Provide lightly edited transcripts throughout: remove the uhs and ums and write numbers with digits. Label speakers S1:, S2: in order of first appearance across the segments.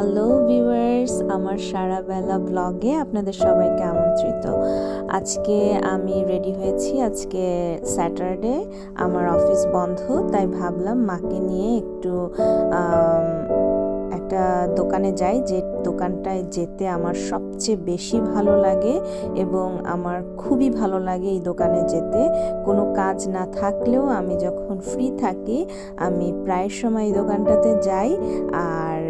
S1: Hello viewers, আমার সারাবেলা ব্লগে আপনাদের সবাইকে আমন্ত্রিত। আজকে আমি রেডি হয়েছি। আজকে স্যাটারডে, আমার অফিস বন্ধ, তাই ভাবলাম মাকে নিয়ে একটু একটা দোকানে যাই, যে দোকানটায় যেতে আমার সবচেয়ে বেশি ভালো লাগে এবং আমার খুবই ভালো লাগে এই দোকানে যেতে। কোনো কাজ না থাকলেও আমি যখন ফ্রি থাকি আমি প্রায় সময় এই দোকানটাতে যাই। আর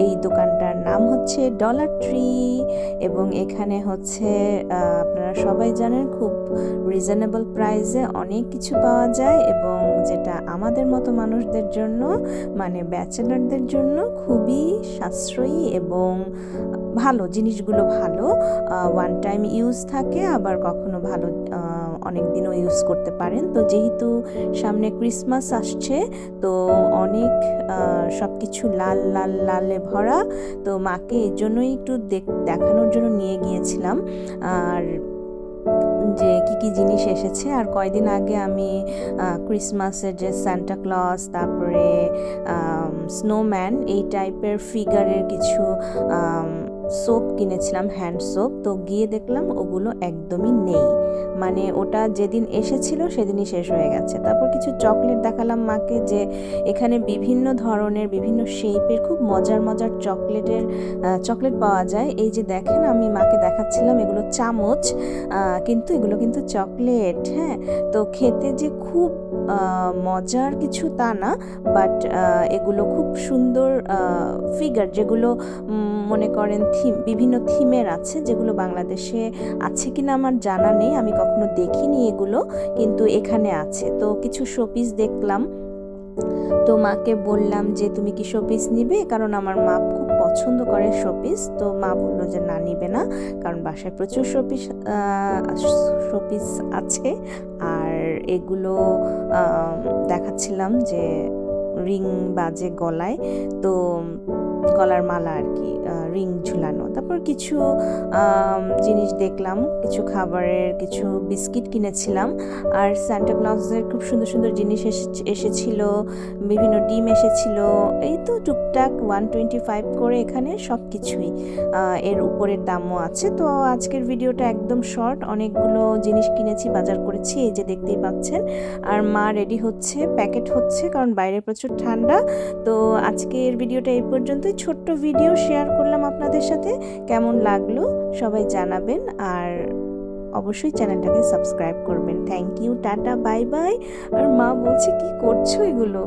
S1: এই দোকানটার নাম হচ্ছে ডলার ট্রি এবং এখানে হচ্ছে আপনারা সবাই জানেন খুব রিজনেবল প্রাইসে অনেক কিছু পাওয়া যায় এবং যেটা আমাদের মতো মানুষদের জন্য, মানে ব্যাচেলারদের জন্য খুবই সাশ্রয়ী এবং ভালো। জিনিসগুলো ভালো, ওয়ান টাইম ইউজ থাকে, আবার কখনো ভালো অনেক দিনও ইউজ করতে পারেন। তো যেহেতু সামনে ক্রিসমাস আসছে, তো অনেক সব কিছু লাল লাল লালে ভরা, তো মাকে এর জন্যই একটু দেখানোর জন্য নিয়ে গিয়েছিলাম আর যে কি কি জিনিস এসেছে। আর কয়দিন আগে আমি ক্রিসমাসের যে সান্টা ক্লজ, তারপরে স্নোম্যান, এই টাইপের ফিগারের কিছু সোপ কিনেছিলাম, হ্যান্ড সোপ। তো গিয়ে দেখলাম ওগুলো একদমই নেই, মানে ওটা যেদিন এসেছিল সেদিনই শেষ হয়ে গেছে। তারপর কিছু চকলেট দেখালাম মাকে, যে এখানে বিভিন্ন ধরনের বিভিন্ন শেপের খুব মজার মজার চকলেট পাওয়া যায়। এই যে দেখেন, আমি মাকে দেখাচ্ছিলাম, এগুলো চামচ, কিন্তু এগুলো কিন্তু চকলেট। হ্যাঁ, তো খেতে যে খুব মজার কিছু তা না, বাট এগুলো খুব সুন্দর ফিগার, যেগুলো মনে করেন বিভিন্ন থিমের আছে, যেগুলো বাংলাদেশে আছে কিনা আমার জানা নেই, আমি কখনো দেখিনি এগুলো, কিন্তু এখানে আছে। তো কিছু শোপিস দেখলাম, তো মাকে বললাম যে তুমি কি শোপিস নিবে, কারণ আমার মা খুব পছন্দ করে শোপিস। তো মা বললো যে না, নিবে না, কারণ বাসায় প্রচুর শোপিস আছে। আর এগুলো দেখাচ্ছিলাম যে রিং বাজে গলায়, তো গলার মালা আর কি, রিং ঝুলানো। তারপর কিছু জিনিস দেখলাম, কিছু খাবারের, কিছু বিস্কিট কিনেছিলাম। আর সান্টা ক্লজের খুব সুন্দর সুন্দর জিনিস এসেছিল, বিভিন্ন ডিম এসেছিল। এই তো টুকটাক 125 করে এখানে সব কিছুই, এর উপরের দামও আছে। তো আজকের ভিডিওটা একদম শর্ট, অনেকগুলো জিনিস কিনেছি, বাজার করেছি, এই যে দেখতেই পাচ্ছেন। আর মা রেডি হচ্ছে, প্যাকেট হচ্ছে, কারণ বাইরে প্রচুর ঠান্ডা। তো আজকের ভিডিওটা এই পর্যন্তই, ছোট্ট ভিডিও শেয়ার করলাম আপনাদের সাথে। কেমন লাগলো সবাই জানাবেন, আর অবশ্যই চ্যানেলটাকে সাবস্ক্রাইব করবেন। Thank you, tata, bye bye. আর মা বলছে কি করছো এগুলো।